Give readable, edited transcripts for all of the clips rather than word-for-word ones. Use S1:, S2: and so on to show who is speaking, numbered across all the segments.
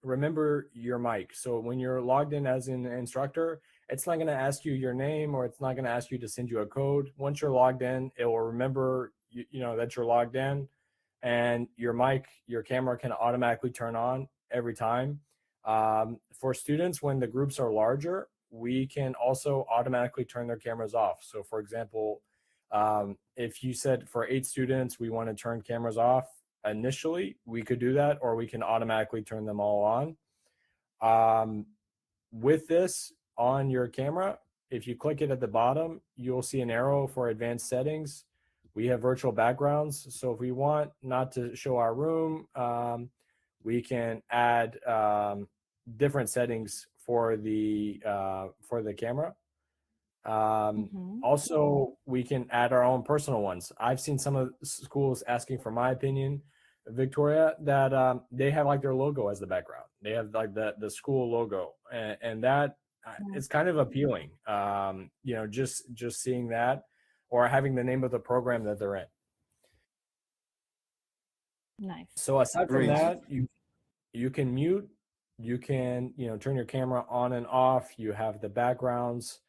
S1: remember your mic. So when you're logged in as an instructor, it's not going to ask you your name, or it's not going to ask you to send you a code. Once you're logged in, it will remember that you're logged in, and your mic, your camera can automatically turn on every time. For students, when the groups are larger, we can also automatically turn their cameras off. So for example, if you said for 8 students, we want to turn cameras off initially, we could do that, or we can automatically turn them all on. With this on your camera, if you click it at the bottom, you'll see an arrow for advanced settings. We have virtual backgrounds. So if we want not to show our room, we can add different settings for the camera. Also, we can add our own personal ones. I've seen some of the schools asking for my opinion, Victoria, that they have like their logo as the background. They have like the school logo, and that it's kind of appealing. Just seeing that, or having the name of the program that they're in.
S2: Nice.
S1: So aside from
S3: Great.
S1: that, you can mute, you can turn your camera on and off. You have the backgrounds.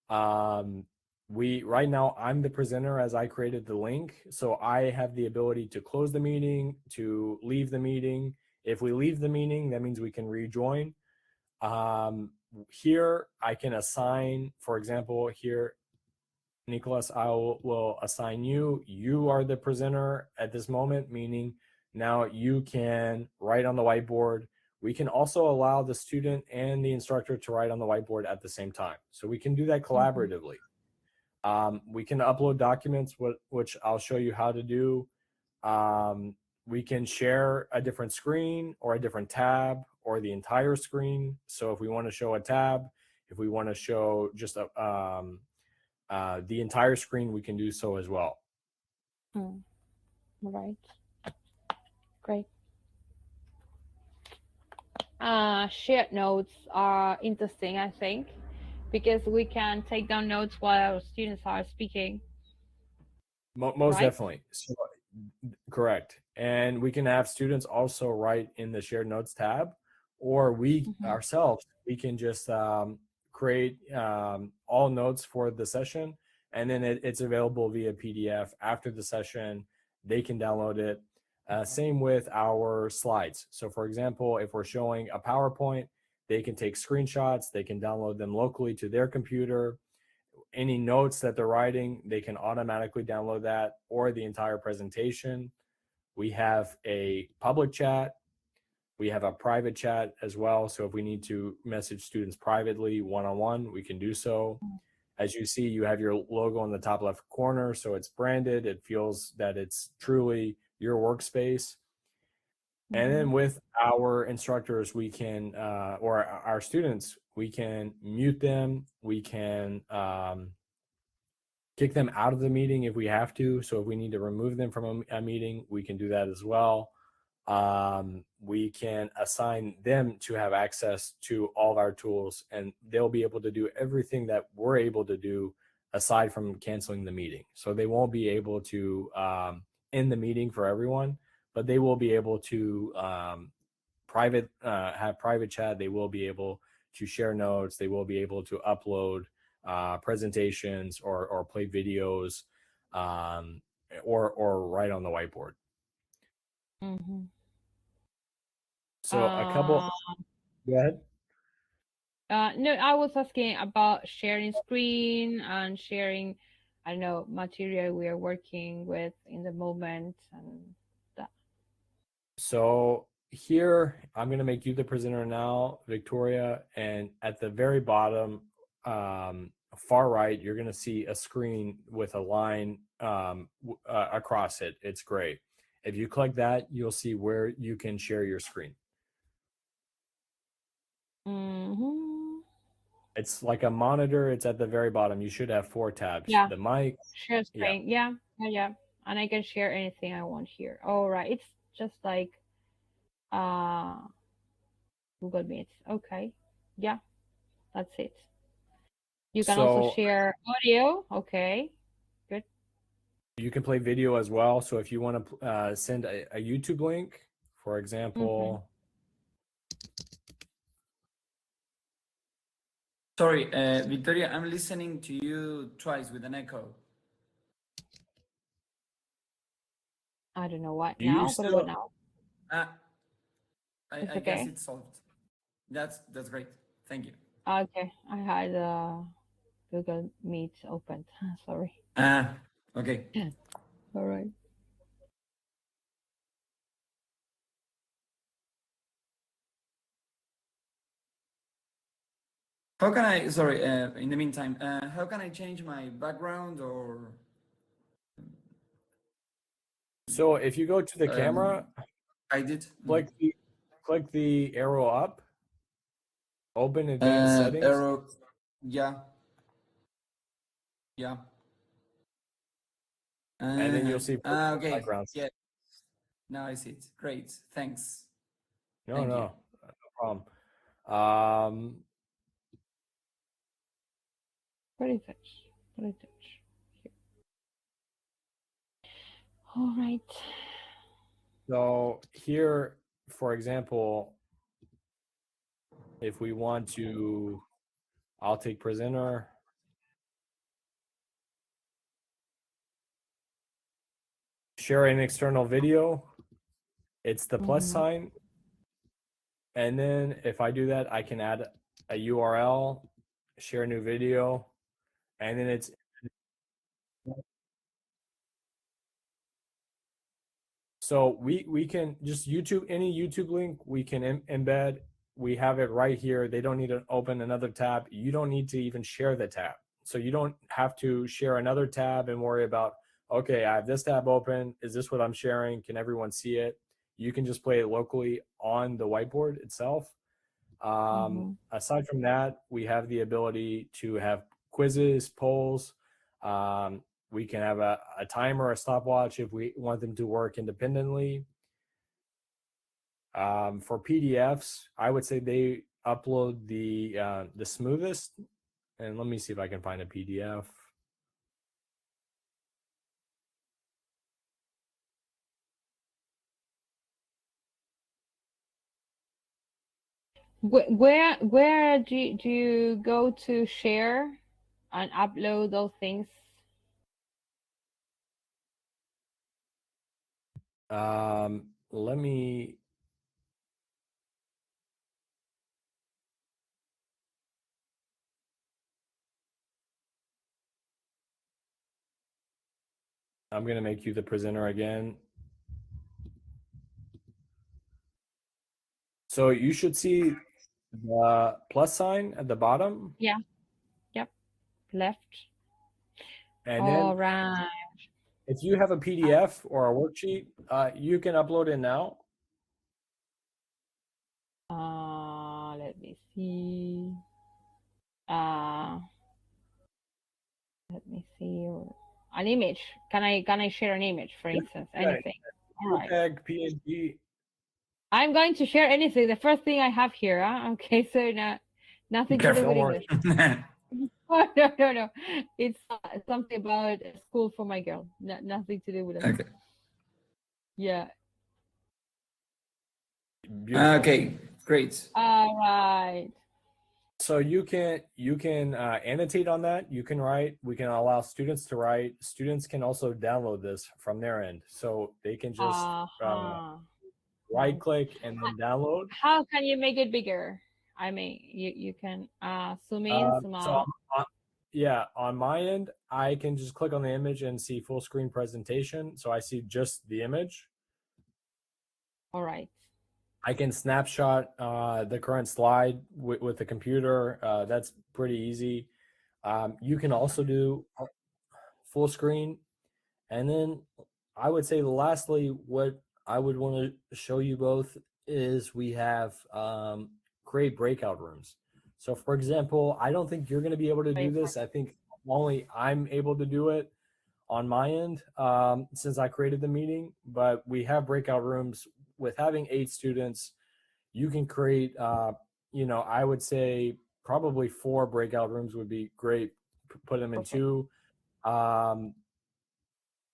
S1: Right now I'm the presenter as I created the link, so I have the ability to close the meeting, to leave the meeting. If we leave the meeting, that means we can rejoin. Here I can assign, for example, here, Nicholas, I will assign you. You are the presenter at this moment, meaning now you can write on the whiteboard. We can also allow the student and the instructor to write on the whiteboard at the same time. So we can do that collaboratively. We can upload documents, which I'll show you how to do. We can share a different screen or a different tab or the entire screen. So if we want to show a tab, if we want to show just the entire screen, we can do so as well.
S2: Right. Great. Shared notes are interesting, I think, because we can take down notes while our students are speaking.
S1: Most
S2: right?
S1: definitely. So, correct. And we can have students also write in the shared notes tab, or we ourselves, we can just create all notes for the session, and then it's available via PDF after the session. They can download it. Same with our slides. So for example, if we're showing a PowerPoint, they can take screenshots, they can download them locally to their computer. Any notes that they're writing, they can automatically download that, or the entire presentation. We have a public chat. We have a private chat as well. So if we need to message students privately, one-on-one, we can do so. As you see, you have your logo in the top left corner, so it's branded. It feels that it's truly your workspace. And then with our instructors, we can, or our students, we can mute them. We can kick them out of the meeting if we have to. So if we need to remove them from a meeting, we can do that as well. We can assign them to have access to all of our tools, and they'll be able to do everything that we're able to do aside from canceling the meeting. So they won't be able to end the meeting for everyone, but they will be able to have private chat. They will be able to share notes. They will be able to upload presentations or play videos or write on the whiteboard. So a couple. Go ahead.
S2: No, I was asking about sharing screen and sharing, I don't know, material we are working with in the moment and that.
S1: So here, I'm going to make you the presenter now, Victoria. And at the very bottom, far right, you're going to see a screen with a line across it. It's gray. If you click that, you'll see where you can share your screen. It's like a monitor. It's at the very bottom. You should have 4 tabs.
S2: Yeah.
S1: The mic.
S2: Share screen. Yeah. And I can share anything I want here. All right. It's just like Google Meets. Okay. Yeah. That's it. You can also share audio. Okay. Good.
S1: You can play video as well. So if you want to send a YouTube link, for example,
S3: Sorry, Victoria, I'm listening to you twice with an echo.
S2: I don't know what
S1: Do you
S2: now. What
S1: still-
S2: about now?
S3: I
S2: It's
S3: guess
S2: okay.
S3: it's solved. That's great. Thank you.
S2: Okay, I had Google Meet opened. Sorry.
S3: Okay.
S2: All right.
S3: How can I, sorry, in the meantime, how can I change my background or?
S1: So if you go to the camera,
S3: I did.
S1: click the arrow up, open advanced settings.
S3: Arrow, yeah. Yeah.
S1: And then you'll see
S3: okay.
S1: backgrounds.
S3: Yeah. Now I see it. Great. Thanks.
S1: No,
S3: Thank you.
S1: no problem.
S2: Pretty touch. Pretty touch. Here. All right.
S1: So here, for example, if we want to, I'll take presenter. Share an external video. It's the plus sign. And then if I do that, I can add a URL, share a new video, and then it's so we can just YouTube, any YouTube link we can embed. We have it right here. They don't need to open another tab. You don't need to even share the tab. So you don't have to share another tab and worry about, okay, I have this tab open. Is this what I'm sharing? Can everyone see it? You can just play it locally on the whiteboard itself. Aside from that, we have the ability to have quizzes, polls. We can have a timer, a stopwatch if we want them to work independently. For PDFs, I would say they upload the smoothest. And let me see if I can find a PDF.
S2: Where do you go to share and upload those things?
S1: Let me. I'm going to make you the presenter again. So you should see the plus sign at the bottom.
S2: Yeah. Yep. Left.
S1: And
S2: All
S1: then
S2: right.
S1: if you have a PDF or a worksheet, you can upload it now.
S2: Let me see. Let me see. An image. Can I share an image, for instance? Anything. All right.
S1: JPEG, PNG.
S2: I'm going to share anything. The first thing I have here. Okay, so nothing to do with English. Oh, no. It's something about school for my girl. Nothing to do with it.
S3: Okay.
S2: Yeah.
S1: Beautiful.
S3: Okay, great.
S2: All right.
S1: So you can annotate on that. You can write. We can allow students to write. Students can also download this from their end, so they can just right click and then download.
S2: How can you make it bigger? I mean, you can zoom in, zoom out.
S1: Yeah, on my end, I can just click on the image and see full screen presentation. So I see just the image.
S2: All right.
S1: I can snapshot the current slide with the computer. That's pretty easy. You can also do full screen. And then I would say lastly, what I would want to show you both is we have create breakout rooms. So for example, I don't think you're going to be able to do this. I think only I'm able to do it on my end since I created the meeting, but we have breakout rooms. With having 8 students, you can create, I would say probably 4 breakout rooms would be great. Put them in 2.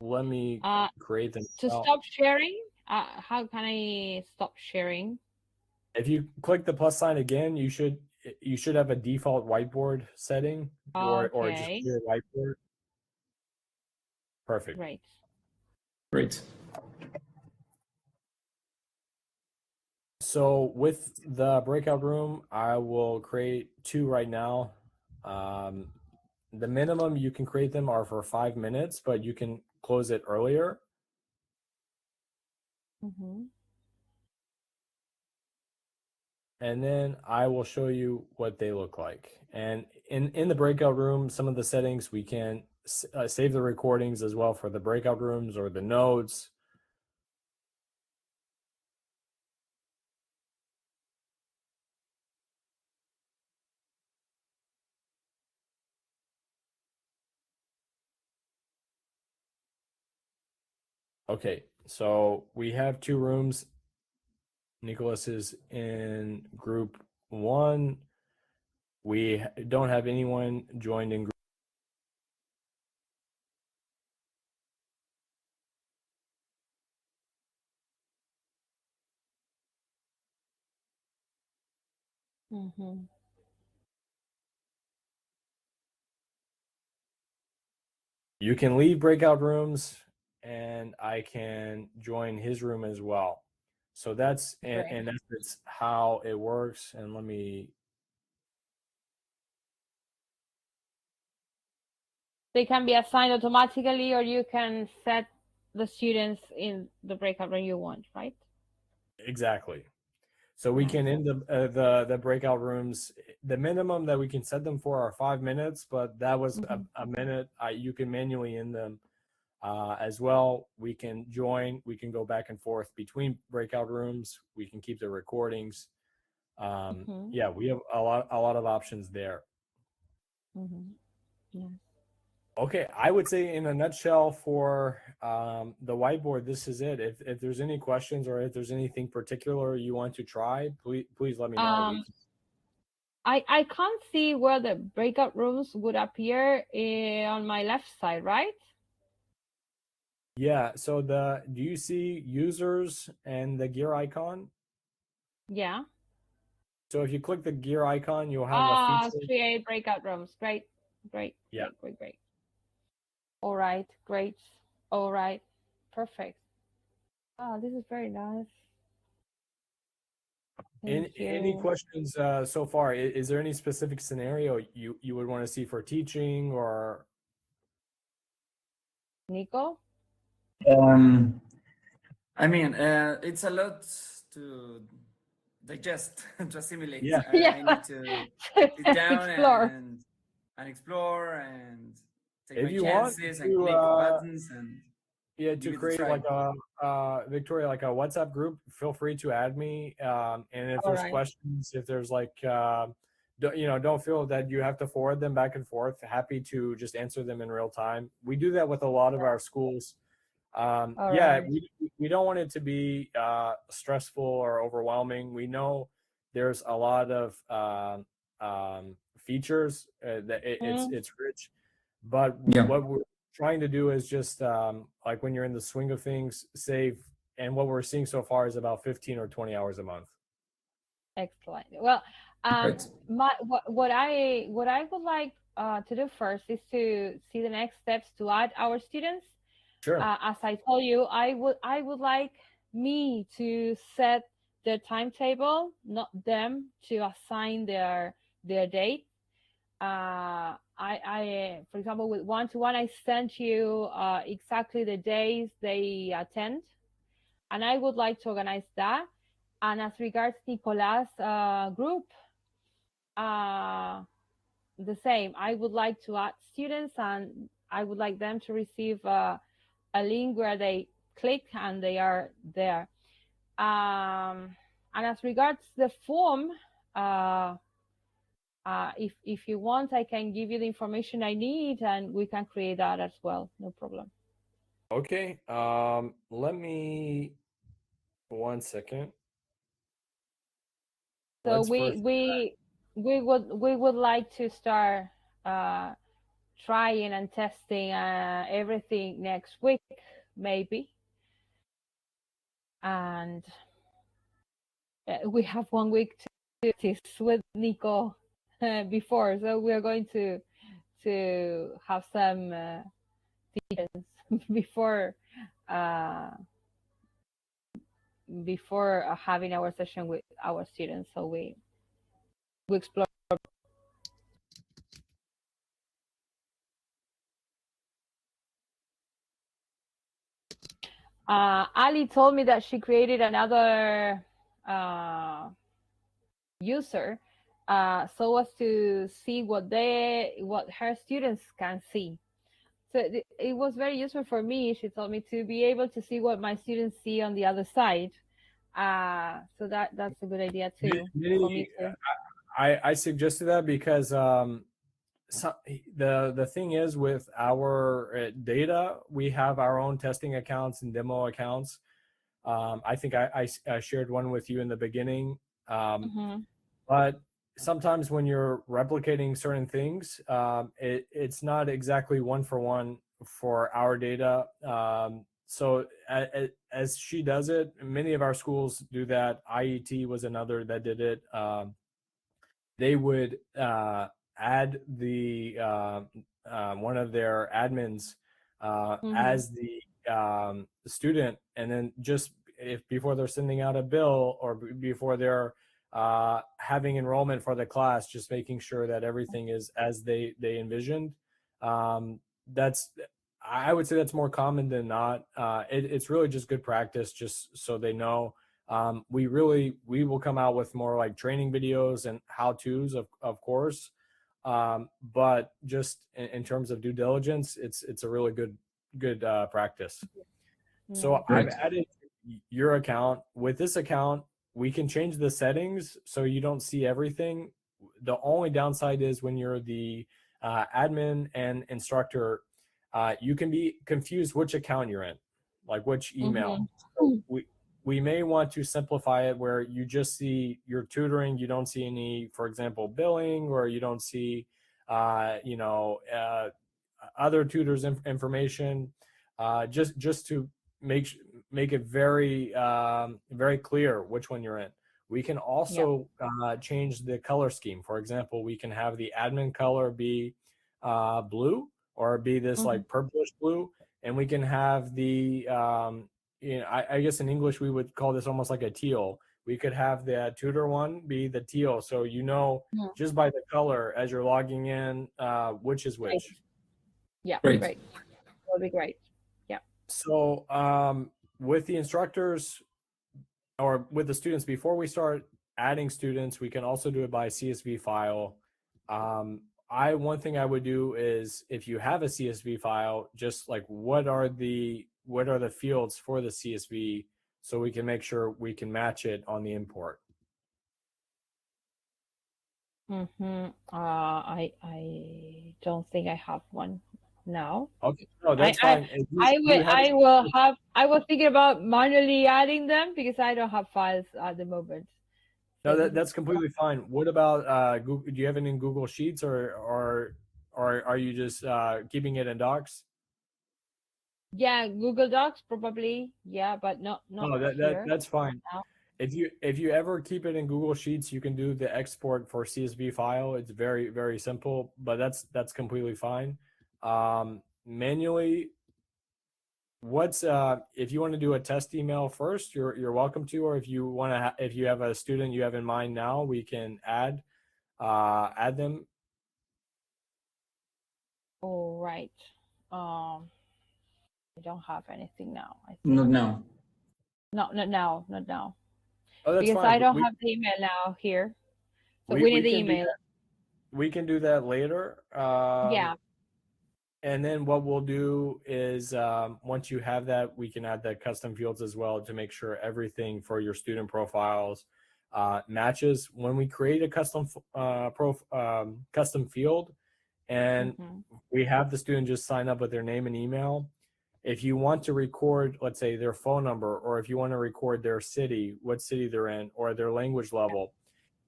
S1: Let me create them.
S2: To stop sharing, how can I stop sharing?
S1: If you click the plus sign again, you should, you should have a default whiteboard setting or just
S2: Okay.
S1: your whiteboard. Perfect.
S2: Great.
S3: Great.
S1: So with the breakout room, I will create 2 right now. The minimum you can create them are for 5 minutes, but you can close it earlier.
S2: Mm-hmm.
S1: And then I will show you what they look like. And in the breakout room, some of the settings, we can save the recordings as well for the breakout rooms or the notes. Okay, so we have 2 rooms. Nicholas is in group 1. We don't have anyone joined in group.
S2: Mm-hmm.
S1: You can leave breakout rooms and I can join his room as well. So that's and that's how it works. And let me.
S2: They can be assigned automatically, or you can set the students in the breakout room you want, right?
S1: Exactly. So we can in the breakout rooms. The minimum that we can set them for are 5 minutes, but that was a minute. You can manually in them as well. We can join. We can go back and forth between breakout rooms. We can keep the recordings. Yeah, we have a lot of options there.
S2: Yeah.
S1: Okay, I would say in a nutshell for the whiteboard, this is it. If there's any questions or if there's anything particular you want to try, please let me know.
S2: I can't see where the breakout rooms would appear on my left side, right?
S1: Yeah, so do you see users and the gear icon?
S2: Yeah.
S1: So if you click the gear icon, you'll have a feature.
S2: Create breakout rooms. Great.
S1: Yeah.
S2: Great. All right, great. All right, perfect. Oh, this is very nice.
S1: Any questions so far? Is there any specific scenario you would want to see for teaching or?
S2: Nico?
S3: I mean, it's a lot to digest, to assimilate.
S1: Yeah.
S3: I need to sit down
S2: Explore.
S3: and explore and take
S1: If
S3: my
S1: you want
S3: chances and
S1: to,
S3: click buttons and
S1: yeah,
S3: give
S1: to
S3: it a
S1: create
S3: try.
S1: like a Victoria, like a WhatsApp group, feel free to add me. And if there's questions, if there's like, don't feel that you have to forward them back and forth. Happy to just answer them in real time. We do that with a lot of our schools. We don't want it to be stressful or overwhelming. We know there's a lot of features that it's rich, but what we're trying to do is just like when you're in the swing of things, save. And what we're seeing so far is about 15 or 20 hours a month.
S2: Excellent. Well, what I would like to do first is to see the next steps to add our students.
S1: Sure.
S2: As I told you, I would like me to set the timetable, not them to assign their date. I for example, with one-to-one, I sent you exactly the days they attend, and I would like to organize that. And as regards Nicolas' group, the same. I would like to add students, and I would like them to receive a link where they click and they are there. And as regards the form, if you want, I can give you the information I need, and we can create that as well. No problem.
S1: Okay. Let me 1 second.
S2: So we would like to start trying and testing everything next week, maybe. And we have 1 week activities with Nico before, so we are going to have some teachers before having our session with our students. So we explore. Ali told me that she created another user so as to see what her students can see. So it was very useful for me. She told me to be able to see what my students see on the other side. So that's a good idea too for me too.
S1: I suggested that because so the thing is with our data, we have our own testing accounts and demo accounts. I think I shared one with you in the beginning. But sometimes when you're replicating certain things, it's not exactly one for one for our data. So as she does it, many of our schools do that. IET was another that did it. They would add the one of their admins as the student, and then just if before they're sending out a bill or before they're having enrollment for the class, just making sure that everything is as they envisioned. That's I would say that's more common than not. It's really just good practice, just so they know. We will come out with more like training videos and how-tos, of course. But just in terms of due diligence, it's a really good practice. So I've added your account. With this account, we can change the settings so you don't see everything. The only downside is when you're the admin and instructor, you can be confused which account you're in, like which email. So we may want to simplify it where you just see your tutoring. You don't see any, for example, billing, or you don't see, other tutors' information. Just to make it very very clear which one you're in. We can also change the color scheme. For example, we can have the admin color be blue, or be this like purplish blue, and we can have the I guess in English we would call this almost like a teal. We could have the tutor one be the teal, so just by the color as you're logging in which is which.
S2: Yeah, great. That would be great. Yeah.
S1: So with the instructors or with the students, before we start adding students, we can also do it by CSV file. One thing I would do is, if you have a CSV file, just like what are the fields for the CSV, so we can make sure we can match it on the import.
S2: I don't think I have one now.
S1: Okay, no, that's fine.
S2: I was thinking about manually adding them because I don't have files at the moment.
S1: No, that's completely fine. What about Google? Do you have it in Google Sheets, or are you just keeping it in Docs?
S2: Yeah, Google Docs probably. Yeah, but not.
S1: No, that's fine. No. If you ever keep it in Google Sheets, you can do the export for CSV file. It's very, very simple, but that's completely fine. Manually, if you want to do a test email first, you're welcome to, or if you have a student you have in mind now, we can add them.
S2: All right. I don't have anything now.
S3: Not now.
S2: Not now.
S1: Oh, that's
S2: because
S1: fine.
S2: I don't have the email now here. So we need the email.
S1: We can do that later.
S2: Yeah.
S1: And then what we'll do is once you have that, we can add the custom fields as well to make sure everything for your student profiles matches. When we create a custom field, and we have the student just sign up with their name and email, if you want to record, let's say, their phone number, or if you want to record their city, what city they're in, or their language level,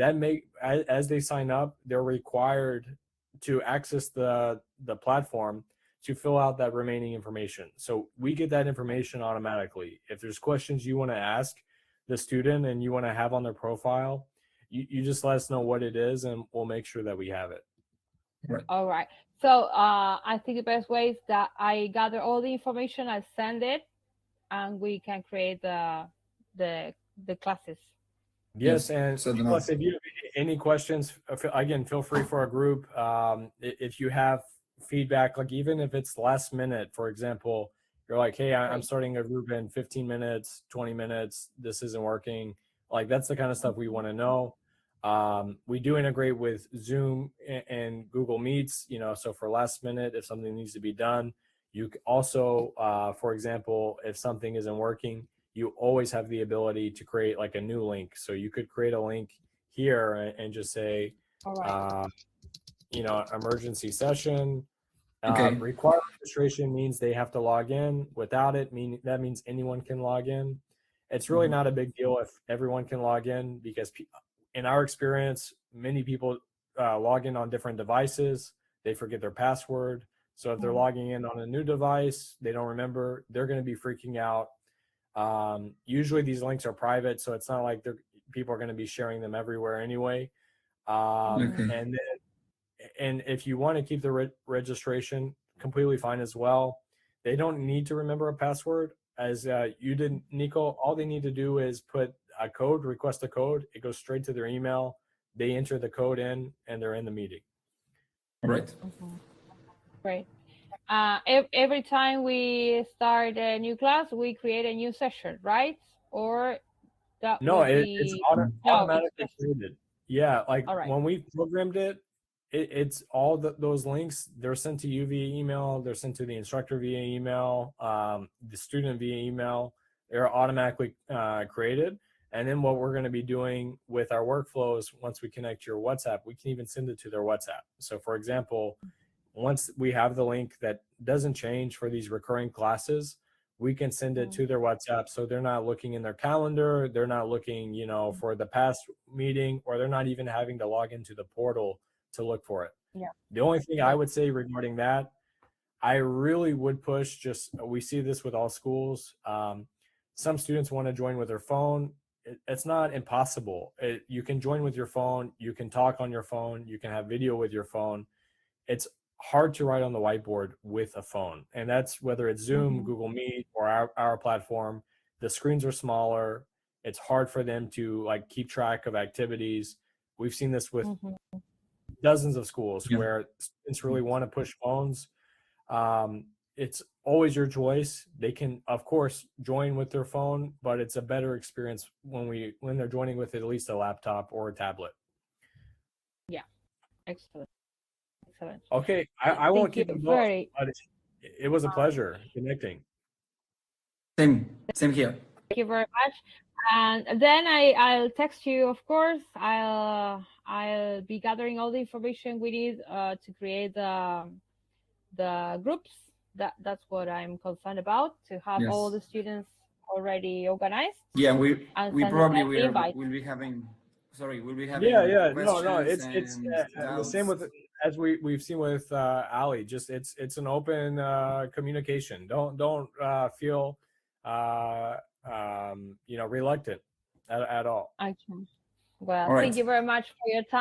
S1: as they sign up, they're required to access the platform to fill out that remaining information. So we get that information automatically. If there's questions you want to ask the student and you want to have on their profile, you just let us know what it is, and we'll make sure that we have it.
S2: All right. So I think the best way is that I gather all the information, I send it, and we can create the classes.
S1: Yes, and
S3: so
S1: Nicholas, if you have any questions, again, feel free for a group. If you have feedback, like even if it's last minute, for example, you're like, hey, I'm starting a group in 15 minutes, 20 minutes, this isn't working. Like that's the kind of stuff we want to know. We do integrate with Zoom and Google Meets, you know, so for last minute, if something needs to be done, you also, for example, if something isn't working, you always have the ability to create like a new link. So you could create a link here and just say, you know, emergency session. Required registration means they have to log in. Without it, that means anyone can log in. It's really not a big deal if everyone can log in, because in our experience, many people log in on different devices. They forget their password. So if they're logging in on a new device, they don't remember, they're going to be freaking out. Usually these links are private, so it's not like people are going to be sharing them everywhere anyway. And if you want to keep the registration, completely fine as well. They don't need to remember a password, as you did, Nico. All they need to do is put a code, request a code. It goes straight to their email. They enter the code in, and they're in the meeting.
S3: Right.
S2: Great. Every time we start a new class, we create a new session, right? Or that
S1: no, it's automatically created. Yeah, like when we programmed it, it's all those links. They're sent to you via email. They're sent to the instructor via email, the student via email. They're automatically created. And then what we're going to be doing with our workflows, once we connect your WhatsApp, we can even send it to their WhatsApp. So for example, once we have the link that doesn't change for these recurring classes, we can send it to their WhatsApp. So they're not looking in their calendar. They're not looking, you know, for the past meeting, or they're not even having to log into the portal to look for it.
S2: Yeah.
S1: The only thing I would say regarding that, I really would push, we see this with all schools. Some students want to join with their phone. It's not impossible. You can join with your phone. You can talk on your phone. You can have video with your phone. It's hard to write on the whiteboard with a phone. And that's whether it's Zoom, Google Meet, or our platform. The screens are smaller. It's hard for them to like keep track of activities. We've seen this with dozens of schools where students really want to push phones. It's always your choice. They can, of course, join with their phone, but it's a better experience when they're joining with at least a laptop or a tablet.
S2: Yeah, excellent.
S1: Okay, I won't keep you long, but it was a pleasure connecting.
S3: Same here.
S2: Thank you very much. And then I'll text you, of course. I'll be gathering all the information we need to create the groups. That's what I'm concerned about, to have all the students already organized.
S3: Yeah, we probably will be having. Sorry, we'll be having.
S1: Yeah. No. It's the same with as we've seen with Ali. Just it's an open communication. Don't feel reluctant at all.
S2: Well, thank you very much for your time.